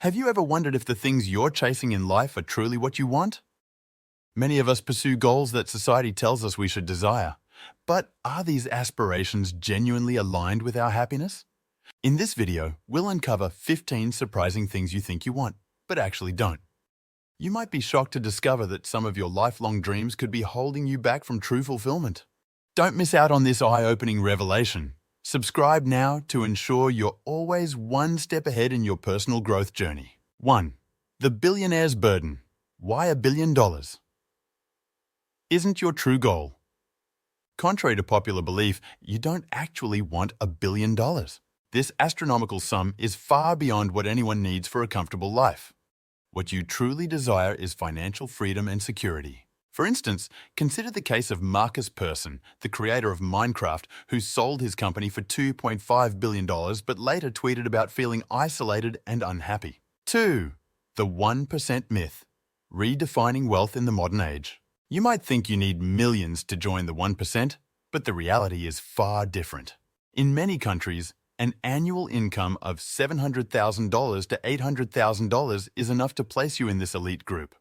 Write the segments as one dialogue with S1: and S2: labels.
S1: Have you ever wondered if the things you're chasing in life are truly what you want? Many of us pursue goals that society tells us we should desire. But are these aspirations genuinely aligned with our happiness? In this video, we'll uncover 15 surprising things you think you want, but actually don't. You might be shocked to discover that some of your lifelong dreams could be holding you back from true fulfillment. Don't miss out on this eye-opening revelation. Subscribe now to ensure you're always one step ahead in your personal growth journey. 1. The billionaire's burden. Why $1 billion? Isn't your true goal? Contrary to popular belief, you don't actually want $1 billion. This astronomical sum is far beyond what anyone needs for a comfortable life. What you truly desire is financial freedom and security. For instance, consider the case of Marcus Persson, the creator of Minecraft, who sold his company for $2.5 billion but later tweeted about feeling isolated and unhappy. 2. The 1% myth. Redefining wealth in the modern age. You might think you need millions to join the 1%, but the reality is far different. In many countries, an annual income of $700,000 to $800,000 is enough to place you in this elite group.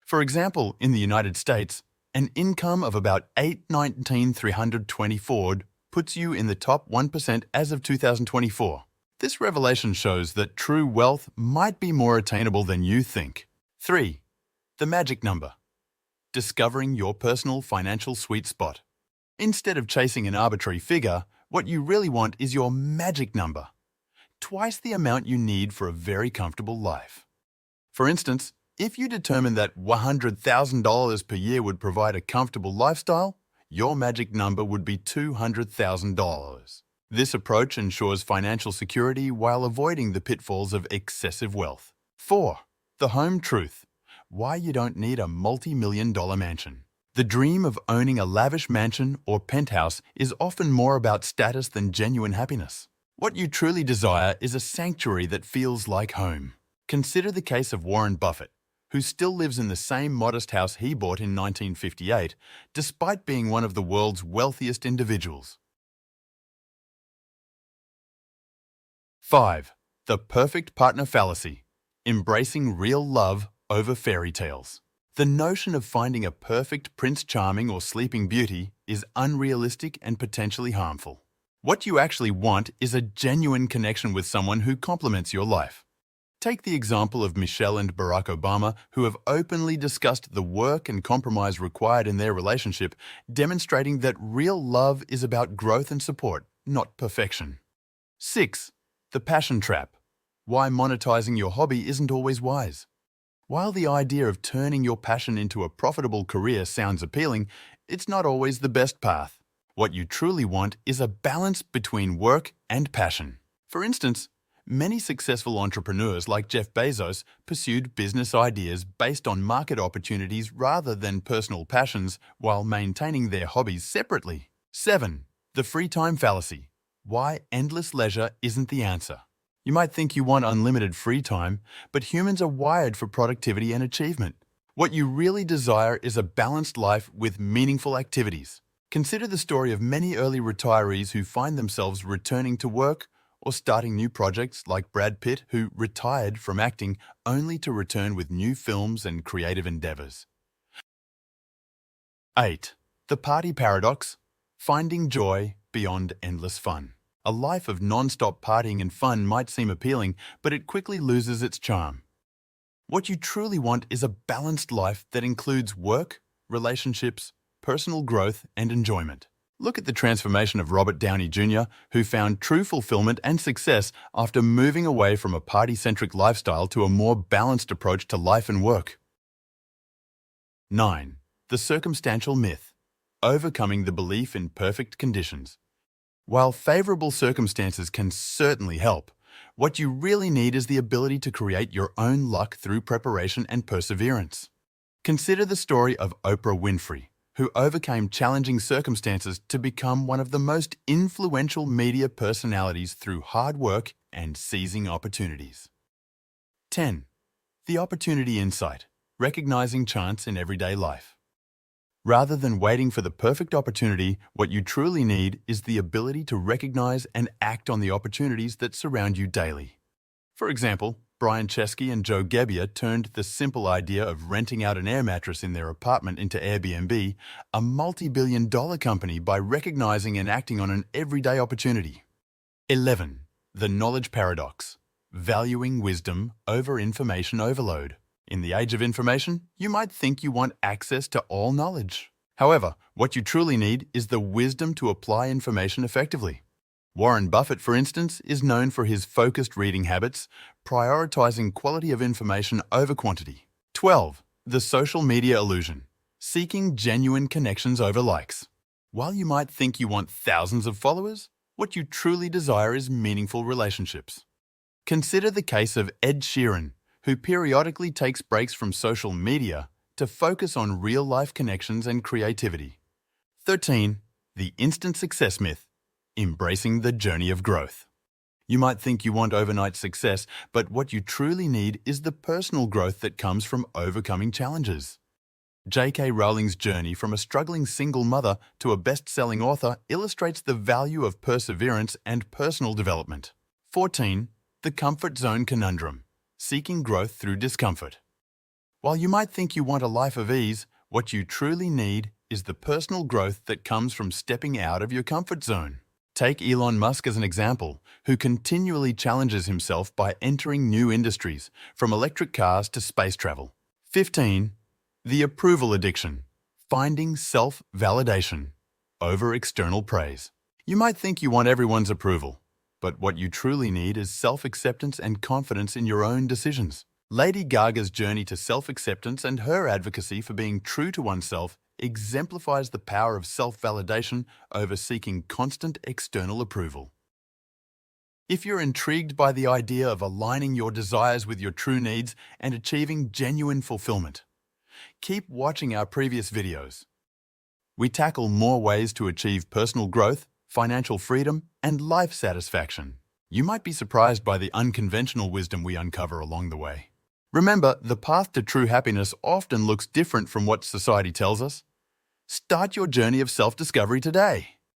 S1: For example, in the United States, an income of about $819,324 puts you in the top 1% as of 2024. This revelation shows that true wealth might be more attainable than you think. 3. The magic number. Discovering your personal financial sweet spot. Instead of chasing an arbitrary figure, what you really want is your magic number. Twice the amount you need for a very comfortable life. For instance, if you determine that $100,000 per year would provide a comfortable lifestyle, your magic number would be $200,000. This approach ensures financial security while avoiding the pitfalls of excessive wealth. 4. The home truth. Why you don't need a multi-million-dollar mansion. The dream of owning a lavish mansion or penthouse is often more about status than genuine happiness. What you truly desire is a sanctuary that feels like home. Consider the case of Warren Buffett, who still lives in the same modest house he bought in 1958, despite being one of the world's wealthiest individuals. 5. The perfect partner fallacy. Embracing real love over fairy tales. The notion of finding a perfect Prince Charming or Sleeping Beauty is unrealistic and potentially harmful. What you actually want is a genuine connection with someone who complements your life. Take the example of Michelle and Barack Obama, who have openly discussed the work and compromise required in their relationship, demonstrating that real love is about growth and support, not perfection. 6. The passion trap. Why monetizing your hobby isn't always wise. While the idea of turning your passion into a profitable career sounds appealing, it's not always the best path. What you truly want is a balance between work and passion. For instance, many successful entrepreneurs like Jeff Bezos pursued business ideas based on market opportunities rather than personal passions while maintaining their hobbies separately. 7. The free time fallacy. Why endless leisure isn't the answer. You might think you want unlimited free time, but humans are wired for productivity and achievement. What you really desire is a balanced life with meaningful activities. Consider the story of many early retirees who find themselves returning to work or starting new projects, like Brad Pitt, who retired from acting only to return with new films and creative endeavors. 8. The party paradox. Finding joy beyond endless fun. A life of non-stop partying and fun might seem appealing, but it quickly loses its charm. What you truly want is a balanced life that includes work, relationships, personal growth, and enjoyment. Look at the transformation of Robert Downey Jr., who found true fulfillment and success after moving away from a party-centric lifestyle to a more balanced approach to life and work. 9. The circumstantial myth. Overcoming the belief in perfect conditions. While favorable circumstances can certainly help, what you really need is the ability to create your own luck through preparation and perseverance. Consider the story of Oprah Winfrey, who overcame challenging circumstances to become one of the most influential media personalities through hard work and seizing opportunities. 10. The opportunity insight. Recognizing chance in everyday life. Rather than waiting for the perfect opportunity, what you truly need is the ability to recognize and act on the opportunities that surround you daily. For example, Brian Chesky and Joe Gebbia turned the simple idea of renting out an air mattress in their apartment into Airbnb, a multi-billion-dollar company, by recognizing and acting on an everyday opportunity. 11. The knowledge paradox. Valuing wisdom over information overload. In the age of information, you might think you want access to all knowledge. However, what you truly need is the wisdom to apply information effectively. Warren Buffett, for instance, is known for his focused reading habits, prioritizing quality of information over quantity. 12. The social media illusion. Seeking genuine connections over likes. While you might think you want thousands of followers, what you truly desire is meaningful relationships. Consider the case of Ed Sheeran, who periodically takes breaks from social media to focus on real-life connections and creativity. 13. The instant success myth. Embracing the journey of growth. You might think you want overnight success, but what you truly need is the personal growth that comes from overcoming challenges. J.K. Rowling's journey from a struggling single mother to a best-selling author illustrates the value of perseverance and personal development. 14. The comfort zone conundrum. Seeking growth through discomfort. While you might think you want a life of ease, what you truly need is the personal growth that comes from stepping out of your comfort zone. Take Elon Musk as an example, who continually challenges himself by entering new industries, from electric cars to space travel. 15. The approval addiction. Finding self-validation over external praise. You might think you want everyone's approval, but what you truly need is self-acceptance and confidence in your own decisions. Lady Gaga's journey to self-acceptance and her advocacy for being true to oneself exemplifies the power of self-validation over seeking constant external approval. If you're intrigued by the idea of aligning your desires with your true needs and achieving genuine fulfillment, keep watching our previous videos. We tackle more ways to achieve personal growth, financial freedom, and life satisfaction. You might be surprised by the unconventional wisdom we uncover along the way. Remember, the path to true happiness often looks different from what society tells us. Start your journey of self-discovery today.